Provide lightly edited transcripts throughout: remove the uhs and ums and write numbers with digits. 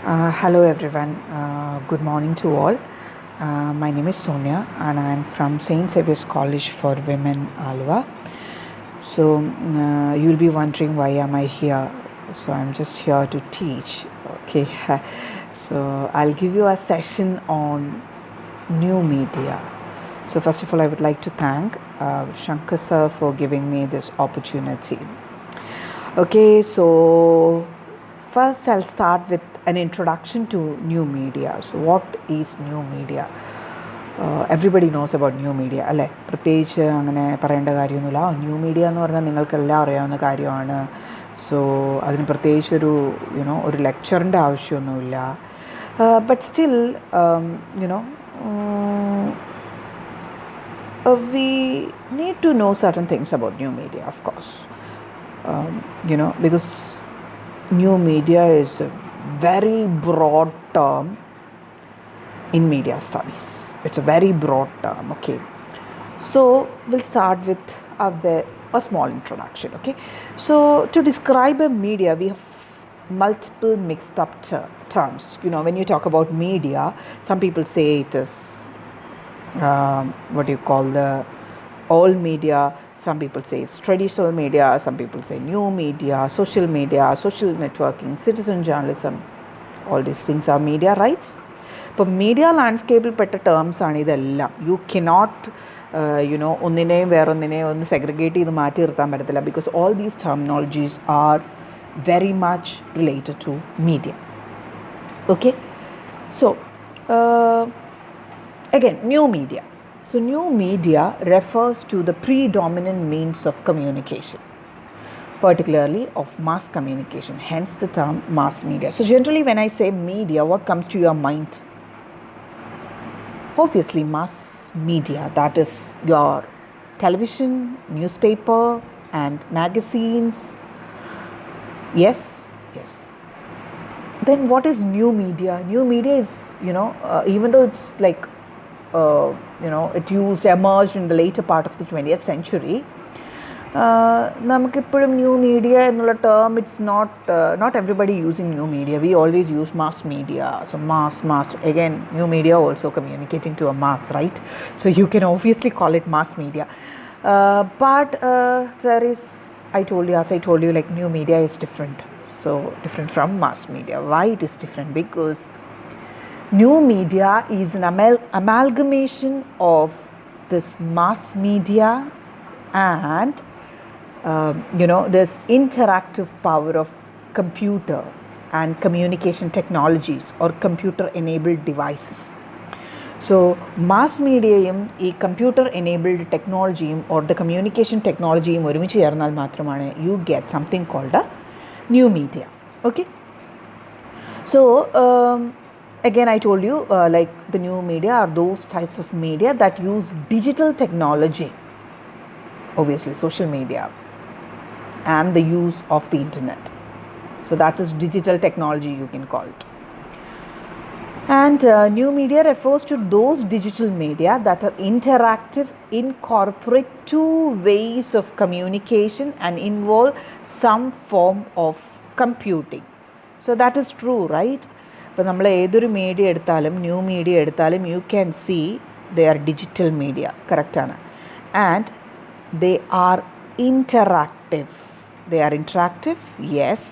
Hello everyone. Good morning to all. My name is Sonia and I am from St. Xavier's College for Women, Alva. So you'll be wondering why am I here? So I'm just here to teach. Okay. So I'll give you a session on new media. So first of all, I would like to thank Shankar sir for giving me this opportunity. Okay, so first I'll start with an introduction to new media. So what is new media? Everybody knows about new media അല്ലേ? പ്രത്യേകിച്ച് അങ്ങനെ പറയേണ്ട കാര്യമൊന്നുമില്ല. New media എന്ന് പറഞ്ഞാൽ നിങ്ങൾക്കെല്ലാം അറിയാവുന്ന കാര്യമാണ്. സോ അതിന് പ്രത്യേകിച്ചൊരു ഒരു ലെക്ചറിൻ്റെ ആവശ്യമൊന്നുമില്ല. But still we need to know certain things about new media, of course. Because new media is a very broad term in media studies. It's a very broad term, okay. So we'll start with a small introduction, okay. So to describe a media, we have multiple mixed up terms. When you talk about media, some people say it is what you call the old media. Some people say it's traditional media, some people say new media, social networking, citizen journalism. All these things are media, right? But media landscape petta terms aanu idellam. You cannot onnineyum veronneyum onnu segregate cheyidu maatti irthan pattathilla because all these terminologies are very much related to media. Okay? So again, new media. So new media refers to the predominant means of communication, particularly of mass communication, hence the term mass media. So generally when I say media, what comes to your mind? Obviously mass media, that is your television, newspaper and magazines. Yes. Then what is new media? New media is, even though it's like it emerged in the later part of the 20th century. നമുക്കിപ്പോഴും new media എന്നുള്ള term it's not everybody using new media. We always use mass media. So mass again new media also communicating to a mass, right? So you can obviously call it mass media. But there is, as I told you, like new media is different. So different from mass media. Why it is different? Because new media is an amalgamation of this mass media and this interactive power of computer and communication technologies or computer enabled devices. So mass mediayum ee computer enabled technology or the communication technology ഒരുമിച്ച് ചേർന്നാൽ മാത്രമാണ് you get something called a new media. Okay? So again, I told you like the new media are those types of media that use digital technology, obviously social media and the use of the internet. So that is digital technology, you can call it. And new media refers to those digital media that are interactive, incorporate two ways of communication and involve some form of computing. So that is true, right? ഇപ്പോൾ നമ്മൾ ഏതൊരു media എടുത്താലും new media എടുത്താലും you can see they are digital media, കറക്റ്റാണ്. And they are interactive. Yes.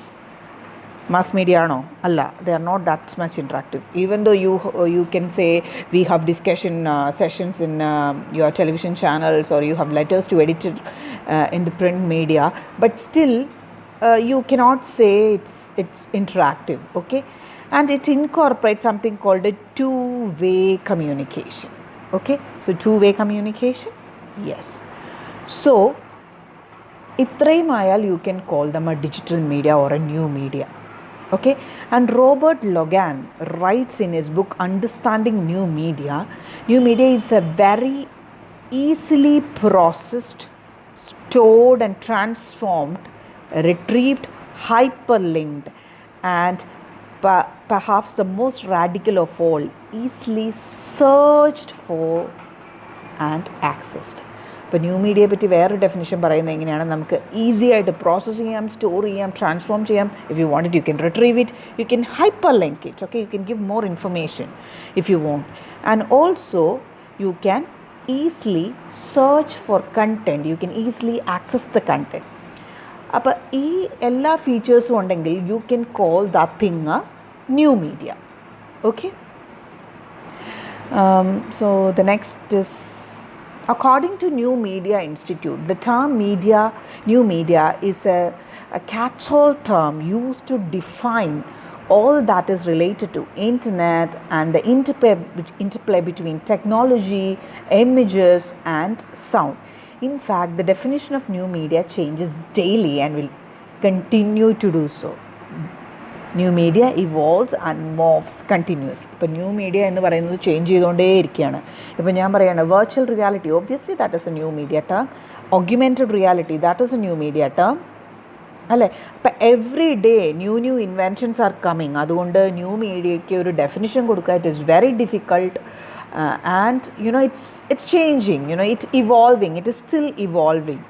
Mass media ആണോ? അല്ല. They are not that much interactive. Even though you can say we have discussion sessions in your television channels or you have letters to edit in the print media, but still you cannot say it's interactive, okay? And it incorporates something called a two-way communication, okay? So two-way communication, yes. So itraymayal you can call them a digital media or a new media, okay? And Robert Logan writes in his book Understanding New Media is a very easily processed, stored and transformed, retrieved, hyperlinked and perhaps the most radical of all, easily searched for and accessed. ഇപ്പോൾ new മീഡിയയെ പറ്റി വേറൊരു definition പറയുന്നത് എങ്ങനെയാണ്, നമുക്ക് easy ആയിട്ട് process ചെയ്യാം, store ചെയ്യാം, transform ചെയ്യാം. If you want it you can retrieve it, you can hyper link it, okay, you can give more information if you want. And also you can easily search for content, you can easily access the content. അപ്പോൾ ഈ എല്ലാ ഫീച്ചേഴ്സും ഉണ്ടെങ്കിൽ you can call that thing a new media. Okay, so the next is, according to New Media Institute, the term new media is a catch-all term used to define all that is related to internet and the interplay between technology, images and sound. In fact, the definition of new media changes daily and will continue to do so. New media evolves and morphs continuously. ഇപ്പോൾ new media എന്ന് പറയുന്നത് change ചെയ്തുകൊണ്ടേയിരിക്കുകയാണ്. ഇപ്പോൾ ഞാൻ പറയുകയാണ് virtual reality, obviously that is a new media term. Augmented reality, that is a new media term അല്ലേ. അപ്പം every day new inventions are coming. അതുകൊണ്ട് ന്യൂ മീഡിയയ്ക്ക് ഒരു ഡെഫിനിഷൻ കൊടുക്കുക it is very difficult. And it's changing, it's evolving, it is still evolving.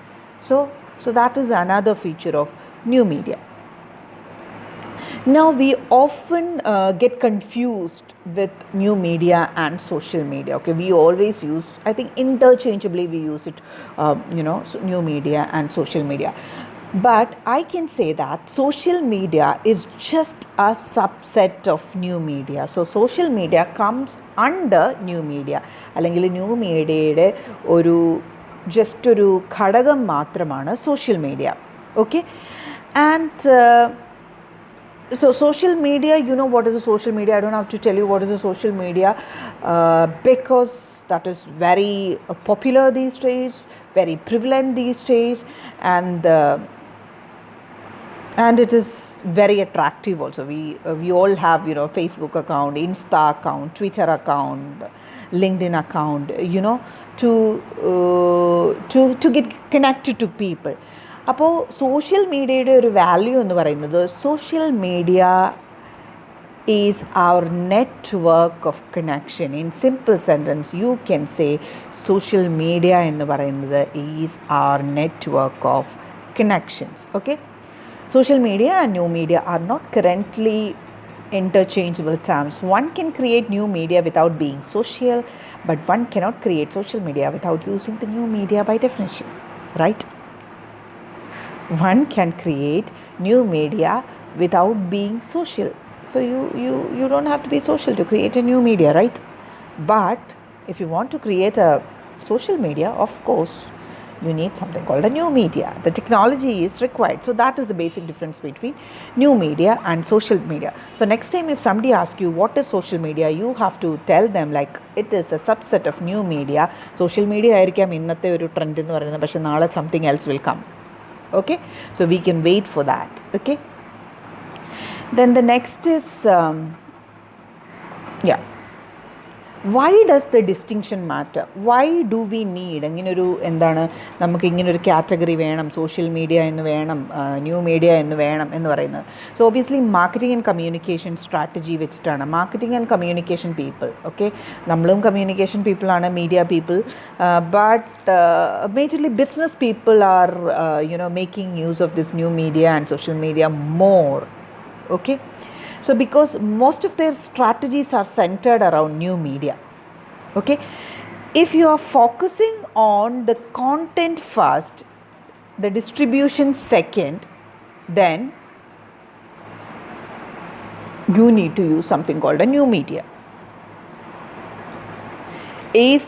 So that is another feature of new media. Now we often get confused with new media and social media. Okay, we always use, I think interchangeably we use it, new media and social media. But I can say that social media is just a subset of new media. So social media comes under new media. അല്ലെങ്കിൽ new മീഡിയയുടെ just ഒരു ഘടകം മാത്രമാണ് social media. Okay, and so social media, what is a social media? I don't have to tell you what is a social media, because that is very popular these days, very prevalent these days, and it is very attractive also. We all have Facebook account, Insta account, Twitter account, LinkedIn account, to get connected to people. അപ്പോൾ social മീഡിയയുടെ ഒരു value എന്ന് പറയുന്നത്, social media is our network of connection. In simple sentence you can say social media എന്ന് പറയുന്നത് is our network of connections. Okay, social media and new media are not currently interchangeable terms. One can create new media without being social, but one cannot create social media without using the new media by definition, right? One can create new media without being social. So you don't have to be social to create a new media, right? But if you want to create a social media, of course you need something called a new media. The technology is required. So that is the basic difference between new media and social media. So next time if somebody asks you what is social media, you have to tell them like it is a subset of new media. Social media ആയിരിക്കാം ഇന്നത്തെ ഒരു trend എന്ന് പറയുന്നത്, പക്ഷേ നാളെ something else will come. Okay, so we can wait for that. Okay, then the next is why does the distinction matter? Why do we need ഇങ്ങനൊരു നമുക്ക് ഇങ്ങനൊരു കാറ്റഗറി വേണം, സോഷ്യൽ മീഡിയ എന്ന് വേണം, ന്യൂ മീഡിയ എന്ന് വേണം എന്ന് പറയുന്നത്? So obviously marketing and communication strategy വെച്ചിട്ടാണ്. Marketing and communication people, okay, നമ്മളും കമ്മ്യൂണിക്കേഷൻ പീപ്പിളാണ്, media people, but majorly business people are making use of this new media and social media more. Okay, so because most of their strategies are centered around new media. Okay, if you are focusing on the content first, the distribution second, then you need to use something called a new media. If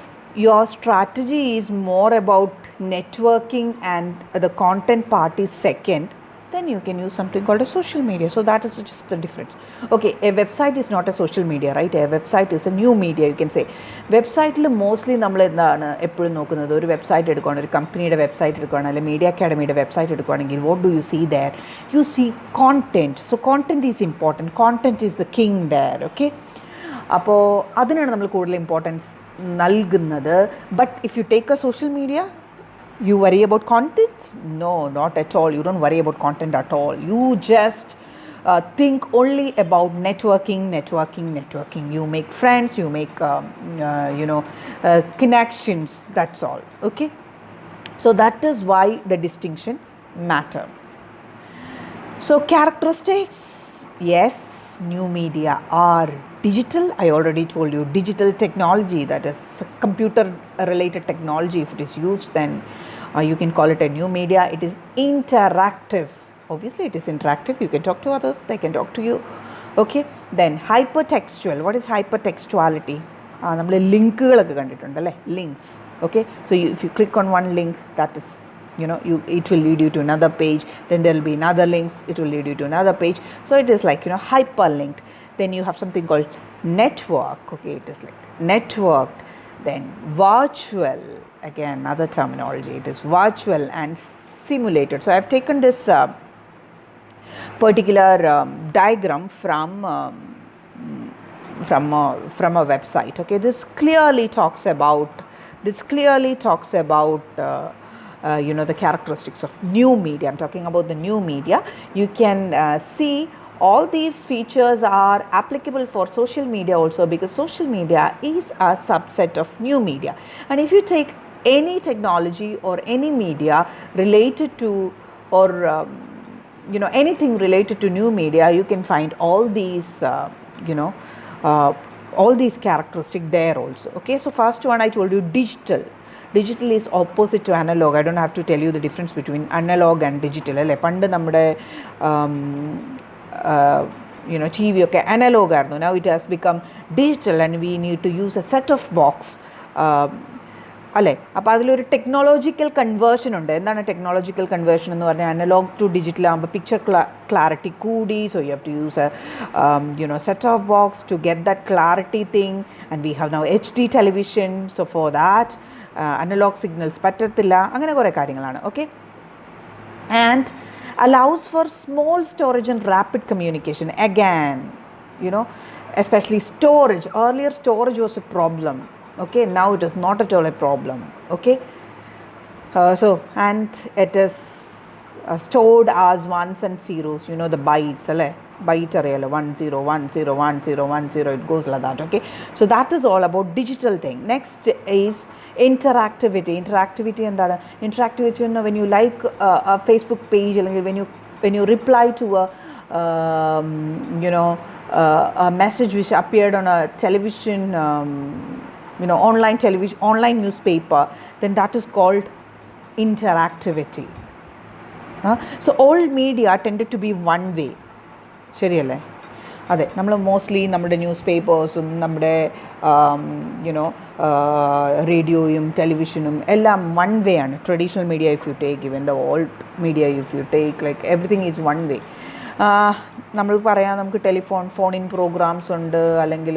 your strategy is more about networking and the content part is second, then you can use something called a social media. So that is just the difference. Okay, a website is not a social media, right? A website is a new media, you can say. Website il mostly നമ്മൾ എന്താണ് എപ്പോഴും നോക്കുന്നത്, ഒരു website എടുക്കുകയാണ്, ഒരു കമ്പനിയുടെ website എടുക്കുകയാണ്, അല്ലെങ്കിൽ മീഡിയ അക്കാഡമിയുടെ വെബ്സൈറ്റ് എടുക്കുകയാണെങ്കിൽ what do you see there? You see content. So content is important. Content is the king there. Okay, അപ്പോൾ അതിനാണ് നമ്മൾ കൂടുതൽ ഇമ്പോർട്ടൻസ് നൽകുന്നത്. But if you take a social media, you worry about content? No, not at all. You don't worry about content at all. You just think only about networking. You make friends, you make connections, that's all. Okay, So that is why the distinction matter. So characteristics, yes, new media are digital. I already told you, digital technology, that is computer related technology. If it is used, then you can call it a new media. It is interactive. Obviously it is interactive. You can talk to others, they can talk to you. Okay, then hypertextual. What is hypertextuality? നമ്മൾ ലിങ്കുകളൊക്കെ കണ്ടിട്ടുണ്ടല്ലേ, links. Okay, so if you click on one link, that is, it will lead you to another page, then there will be another links, it will lead you to another page. So it is like, hyperlinked. Then you have something called network. Okay, it is like networked. Then virtual, again another terminology, it is virtual and simulated. So I have taken this particular diagram from a website. Okay, this clearly talks about the characteristics of new media. I'm talking about the new media. You can see all these features are applicable for social media also, because social media is a subset of new media. And if you take any technology or any media related to, or anything related to new media, you can find all these all these characteristics there also. Okay, so first one I told you, digital. Digital is opposite to analog. I don't have to tell you the difference between analog and digital. അല്ലേ, പണ്ട് നമ്മുടെ TV ഒക്കെ analogue ആയിരുന്നു. Now it has become digital and we need to use a set of box. അല്ലേ, അപ്പോൾ അതിലൊരു technological conversion ഉണ്ട്. എന്താണ് ടെക്നോളജിക്കൽ കൺവേർഷൻ എന്ന് പറഞ്ഞാൽ, അനലോഗ് ടു ഡിജിറ്റൽ ആകുമ്പോൾ പിക്ചർ ക്ലാരിറ്റി കൂടി. So you have to use a set of box to get that clarity thing. And we have now HD television. So for that analog signals പറ്റത്തില്ല. അങ്ങനെ കുറേ കാര്യങ്ങളാണ്. Okay, and allows for small storage and rapid communication. Again, especially storage. Earlier storage was a problem. Okay, now it is not at all a problem. Okay, and it is stored as ones and zeros, the bytes, byte array, 10101010, it goes like that. Okay, so that is all about digital thing. Next is interactivity. Interactivity when you like a Facebook page, when you reply to a message which appeared on a television, online television, online newspaper, then that is called interactivity. So old media tended to be one way. ശരിയല്ലേ? അതെ, നമ്മൾ mostly നമ്മുടെ news പേപ്പേഴ്സും നമ്മുടെ റേഡിയോയും ടെലിവിഷനും എല്ലാം one way ആണ്. Traditional media if you take, ഇവൻ the old media if you take, like everything is one way. നമ്മൾ പറയാം, നമുക്ക് ഫോൺ ഇൻ പ്രോഗ്രാംസ് ഉണ്ട്, അല്ലെങ്കിൽ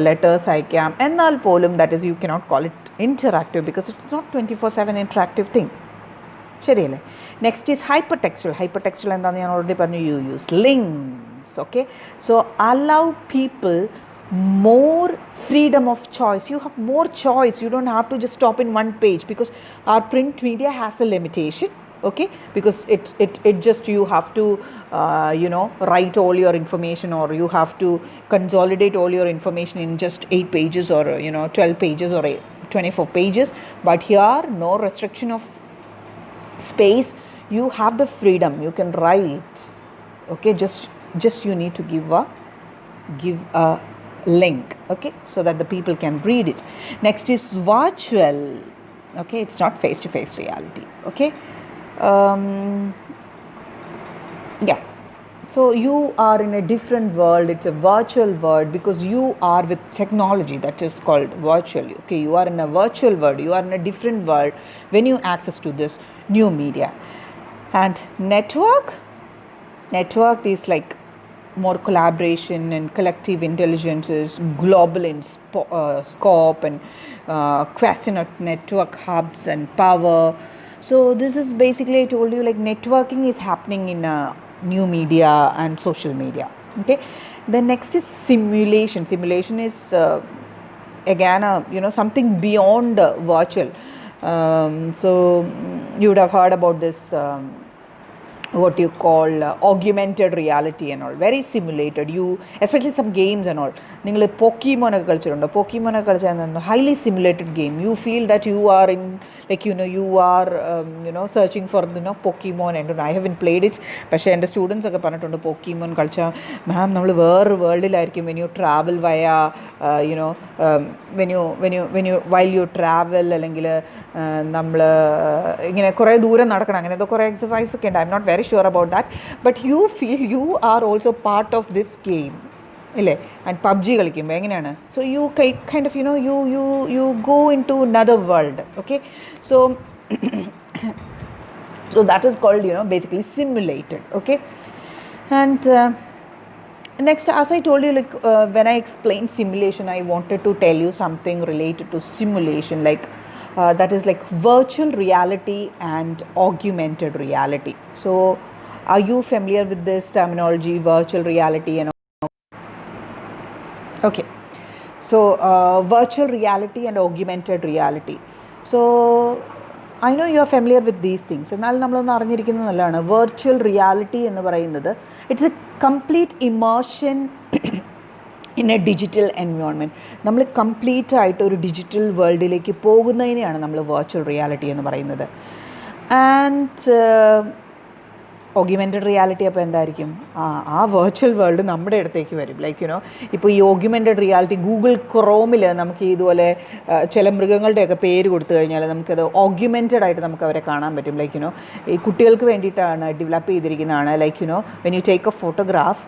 ലെറ്റേഴ്സ് അയക്കാം. എന്നാൽ പോലും that is, you cannot call it interactive because it's not 24/7 interactive thing. ശരിയല്ലേ? Next is hyper textual. Hyper textual എന്താണെന്ന് ഞാൻ ഓൾറെഡി പറഞ്ഞു, you use links. Okay, so allow people more freedom of choice. You have more choice. You don't have to just stop in one page, because our print media has a limitation. Okay, because it just, you have to write all your information, or you have to consolidate all your information in just 8 pages or 12 pages or 24 pages. But here, no restriction of space. You have the freedom, you can write. Okay, just you need to give a link, okay, so that the people can read it. Next is virtual. Okay, it's not face to face reality. Okay, yeah, so you are in a different world. It's a virtual world because you are with technology. That is called virtual. Okay, you are in a virtual world, you are in a different world when you access to this new media. And network is like more collaboration and collective intelligence, is global in scope, and question of network hubs and power. So this is basically, I told you, like networking is happening in new media and social media. Okay, then next is simulation. Simulation is again something beyond virtual. So you would have heard about this what you call augmented reality and all, very simulated. You, especially some games and all, നിങ്ങൾ Pokemon ഒക്കെ കളിച്ചിട്ടുണ്ടോ? Pokemon ഒക്കെ കളിച്ചാൽ highly simulated game. You feel that you are in, like, you are searching for Pokemon. And I haven't played it, പക്ഷേ എൻ്റെ students ഒക്കെ പറഞ്ഞിട്ടുണ്ട് Pokemon കളിച്ചാൽ മാം നമ്മൾ വേറൊരു വേൾഡിലായിരിക്കും. when you travel via while you travel, അല്ലെങ്കിൽ നമ്മൾ ഇങ്ങനെ കുറേ ദൂരം നടക്കണം, അങ്ങനത്തെ കുറേ എക്സസൈസ് ഒക്കെ ഉണ്ട്. I'm not very sure about that. But you feel you are also part of this game ഇല്ലേ? ആൻഡ് പബ്ജി കളിക്കുമ്പോൾ എങ്ങനെയാണ്? So you kind of you go in to another world. Okay, so that is called basically simulated. Okay, and next, as I told you, like when I explained simulation, I wanted to tell you something related to simulation, like that is like virtual reality and augmented reality. So are you familiar with this terminology, virtual reality and okay, so virtual reality and augmented reality. So I know you are familiar with these things. എന്നാലും നമ്മളൊന്ന് അറിഞ്ഞിരിക്കുന്നത് നല്ലതാണ്. Virtual reality എന്ന് പറയുന്നത് it's A complete immersion in A digital environment. നമ്മൾ complete ആയിട്ട് ഒരു digital വേൾഡിലേക്ക് പോകുന്നതിനെയാണ് നമ്മൾ വെർച്വൽ റിയാലിറ്റി എന്ന് പറയുന്നത്. ആൻഡ് ഓഗ്യുമെൻറ്റഡ് റിയാലിറ്റി അപ്പോൾ എന്തായിരിക്കും? ആ വെർച്വൽ വേൾഡ് നമ്മുടെ അടുത്തേക്ക് വരും. ലൈക്ക് ഇപ്പോൾ ഈ ഓഗ്യുമെൻറ്റഡ് റിയാലിറ്റി ഗൂഗിൾ ക്രോമിൽ നമുക്ക് ഇതുപോലെ ചില മൃഗങ്ങളുടെയൊക്കെ പേര് കൊടുത്തു കഴിഞ്ഞാൽ നമുക്കത് ഓഗ്യുമെൻറ്റഡ് ആയിട്ട് നമുക്ക് അവരെ കാണാൻ പറ്റും. ലൈക്ക് ഈ കുട്ടികൾക്ക് വേണ്ടിയിട്ടാണ് ഡെവലപ്പ് ചെയ്തിരിക്കുന്നതാണ്. Like when you take a photograph,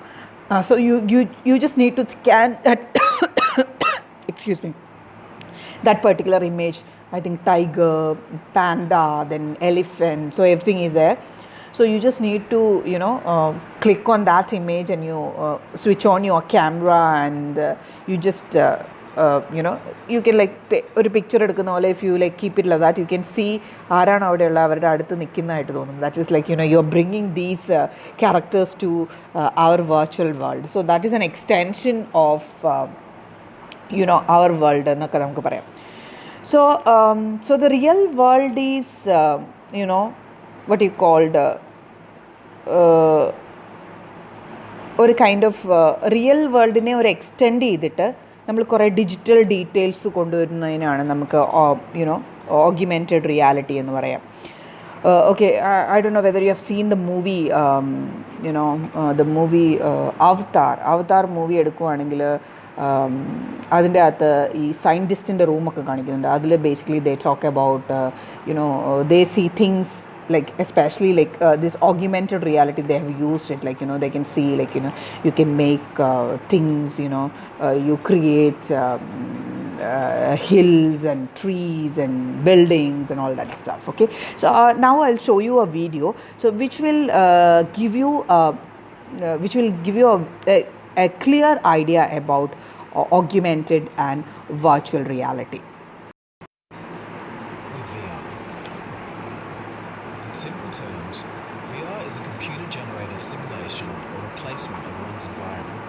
so you just need to scan that excuse me, that particular image. I think tiger, panda, then elephant, so everything is there. So you just need to click on that image and you switch on your camera and you just you can like ഒരു picture എടുക്കുന്ന പോലെ, if you like keep it like that, you can see ആരാണ് അവിടെയുള്ള അവരുടെ അടുത്ത് നിൽക്കുന്നതായിട്ട് തോന്നും. That is like you're bringing these characters to our virtual world. So that is an extension of our world എന്നൊക്കെ നമുക്ക് പറയാം. So the real world is what you called ഒരു kind of real വേൾഡിനെ ഒരു എക്സ്റ്റെൻഡ് ചെയ്തിട്ട് നമ്മൾ കുറേ digital details കൊണ്ടുവരുന്നതിനാണ് നമുക്ക് ഓഗ്യുമെൻറ്റഡ് reality എന്ന് പറയാം. Okay, I don't know whether you have seen the movie the movie Avatar movie എടുക്കുവാണെങ്കിൽ അതിൻ്റെ അകത്ത് ഈ സയൻറ്റിസ്റ്റിൻ്റെ റൂമൊക്കെ കാണിക്കുന്നുണ്ട്. അതിൽ basically they talk about they see things, like especially like this augmented reality, they have used it, like they can see, like you can make things, you create hills and trees and buildings and all that stuff. Okay, so now I'll show you a video which will give you a clear idea about augmented and virtual reality. In simple terms, VR is a computer-generated simulation or replacement of one's environment.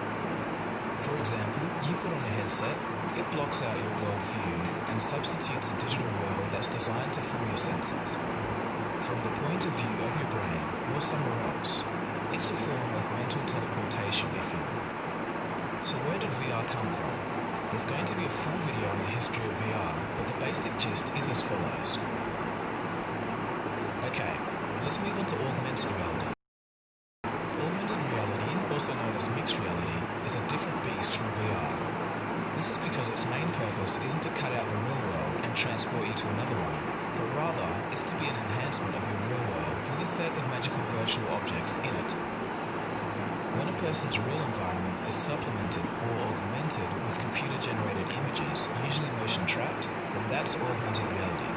For example, you put on a headset, it blocks out your world view and substitutes a digital world that's designed to fool your senses. From the point of view of your brain, you're somewhere else. It's a form of mental teleportation, if you will. So where did VR come from? There's going to be a full video on the history of VR, but the basic gist is as follows. Okay, let's move on to augmented reality. Augmented reality, also known as mixed reality, is a different beast from VR. This is because its main purpose isn't to cut out the real world and transport you to another one, but rather it's to be an enhancement of your real world with a set of magical virtual objects in it. When a person's real environment is supplemented or augmented with computer-generated images, usually motion-tracked, then that's augmented reality.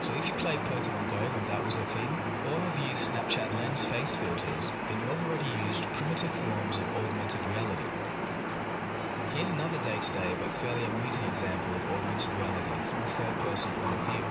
So if you played Pokemon Go when that was a thing, or have used Snapchat lens face filters, then you've already used primitive forms of augmented reality. Here's another day-to-day but fairly amusing example of augmented reality from a third-person point of view.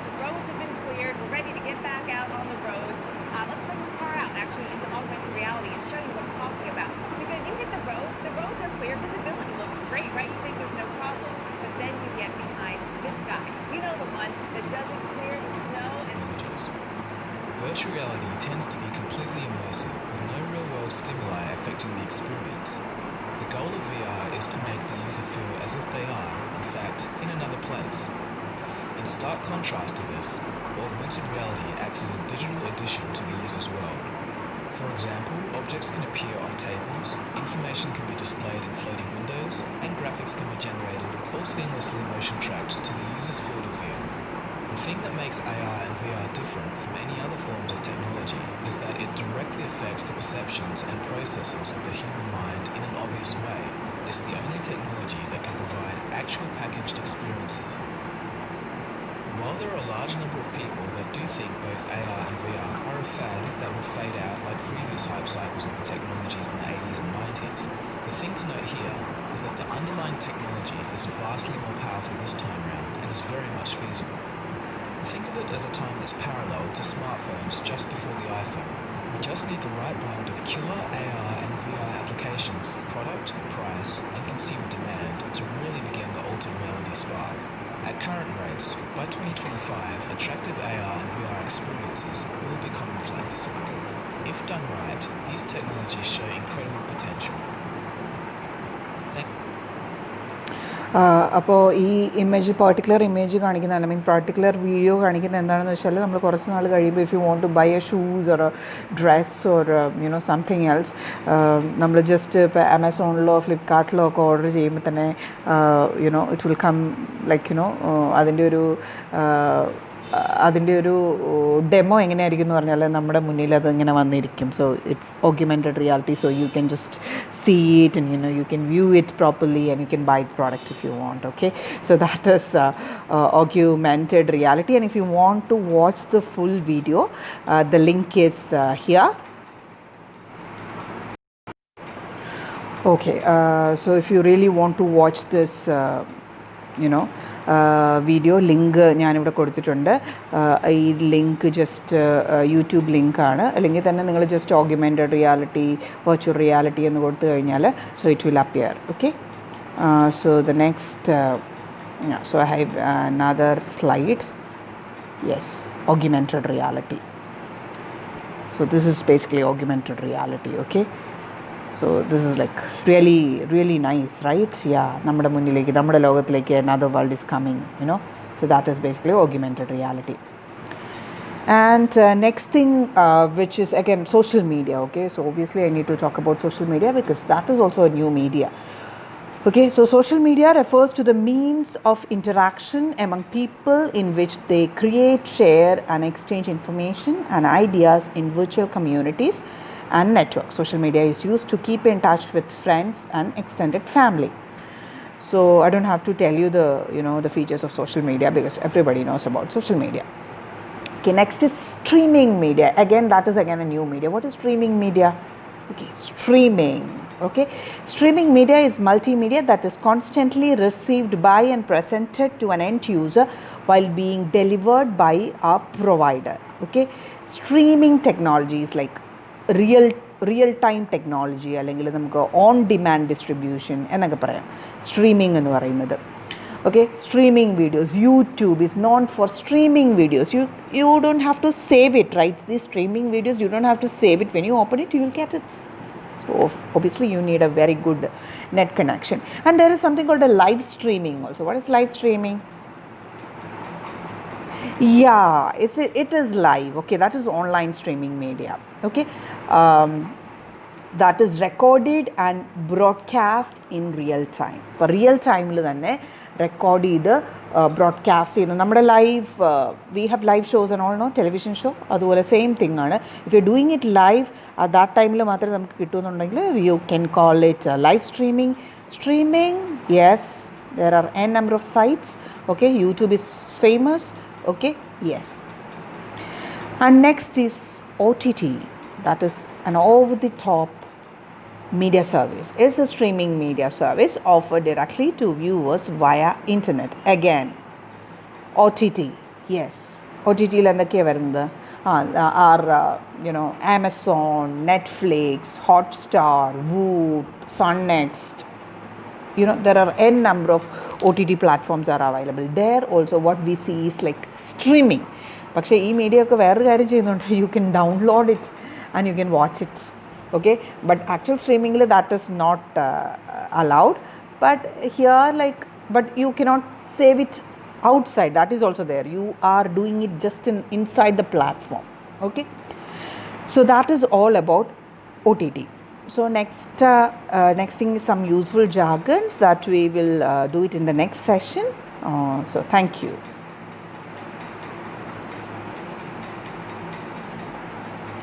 The roads have been cleared. We're ready to get back out on the roads. Let's bring this car out actually into augmented reality and show you what I'm talking about. Because you hit the roads are clear, visibility looks great, right? You think there's no problem. But then you get behind this guy. You know, the one that doesn't clear the snow and images. Virtual reality tends to be completely experience. The goal of VR is to make the user feel as if they are, in fact, in another place. In stark contrast to this, augmented reality acts as a digital addition to the user's world. For example, objects can appear on tables, information can be displayed in floating windows, and graphics can be generated, all seamlessly motion tracked to the user's field of view. The thing that makes AR and VR different from any other forms of technology is that it directly affects the perceptions and processes of the human mind in an obvious way. It's the only technology that can provide actual packaged experiences. While there are a large number of people that do think both AR and VR are a fad that will fade out like previous hype cycles of the technologies in the 80s and 90s, the thing to note here is that the underlying technology is vastly more powerful this time around and is very much feasible. Think of it as a time that's parallel to smartphones just before the iPhone. We just need the right blend of killer AR and VR applications, product, price, and consumer demand to really begin the altered reality spark. At current rates, by 2025, attractive AR and VR experiences will be commonplace. If done right, these technologies show incredible potential. അപ്പോൾ ഈ particular image കാണിക്കുന്ന particular video കാണിക്കുന്ന എന്താണെന്ന് വെച്ചാൽ നമ്മൾ കുറച്ച് നാൾ കഴിയുമ്പോൾ if you want to buy a shoes or dress or something else നമ്മൾ ജസ്റ്റ് ഇപ്പോൾ ആമസോണിലോ ഫ്ലിപ്കാർട്ടിലോ ഒക്കെ ഓർഡർ ചെയ്യുമ്പോൾ തന്നെ ഇറ്റ് വിൽ കം ലൈക്ക് അതിൻ്റെ ഒരു ഡെമോ എങ്ങനെയായിരിക്കും എന്ന് പറഞ്ഞാൽ നമ്മുടെ മുന്നിൽ അതിങ്ങനെ വന്നിരിക്കും. So it's augmented reality. So you can just see it and you can view it properly and you can buy the product if you want. Okay, so that is augmented reality. And if you want to watch the full video, the link is here. Okay, so if you really want to watch this video link ഞാനിവിടെ കൊടുത്തിട്ടുണ്ട്. ഈ link just YouTube ലിങ്കാണ്. അല്ലെങ്കിൽ തന്നെ നിങ്ങൾ just augmented reality, virtual reality എന്ന് കൊടുത്തു കഴിഞ്ഞാൽ so it will appear. Okay, so the next so I have another slide. Yes, augmented reality. So this is basically augmented reality. Okay, so this is like really nice, right? Yeah, നമ്മുടെ മുന്നിലേക്ക്, നമ്മുടെ ലോകത്തിലേക്ക് another world is coming, so that is basically augmented reality. And next thing, which is again social media. Okay, so obviously I need to talk about social media because that is also a new media. Okay, so social media refers to the means of interaction among people in which they create, share and exchange information and ideas in virtual communities and networks. Social media is used to keep in touch with friends and extended family. So I don't have to tell you the features of social media because everybody knows about social media. Okay, next is streaming media. Again, that is again a new media. What is streaming media? Okay, streaming. Okay, streaming media is multimedia that is constantly received by and presented to an end user while being delivered by a provider. Okay, streaming technology is like real time technology അല്ലെങ്കിൽ നമുക്ക് on demand distribution എന്നൊക്കെ പറയാം streaming എന്ന് പറയുന്നത്. Okay, streaming videos. YouTube is known for streaming videos. You don't have to save it, right? These streaming videos, you don't have to save it. When you open it, you will get it. So obviously you need a very good net connection. And there is something called a live streaming also. What is live streaming? Yeah, it is live. Okay, that is online streaming media. Okay, that is recorded and broadcast in real time. For real time il thanne record ചെയ്ത് broadcast ചെയ്യുന്നു. നമ്മുടെ live we have live shows and all no, television show അതുപോലെ same thing ആണ്. If you doing it live that ടൈമിൽ മാത്രമേ നമുക്ക് കിട്ടുമെന്നുണ്ടെങ്കിൽ you can call it live streaming. Yes, there are n number of sites. Okay, YouTube is famous. Okay, yes. And next is OTT, that is an over the top media service. Is a streaming media service offered directly to viewers via internet. Again, OTT. Yes, OTT il endakkiya varundu Amazon, Netflix, Hotstar, Voot, Sunnext. There are n number of OTT platforms are available. There also what we see is like streaming. പക്ഷേ ഈ media ഒക്കെ വേറൊരു കാര്യം ചെയ്യുന്നുണ്ട്. You can download it and you can watch it okay, but actual streaming that is not allowed. But here but you cannot save it outside, that is also there, you are doing it just inside the platform. Okay, so that is all about OTT. So next thing is some useful jargons that we will do it in the next session. So thank you.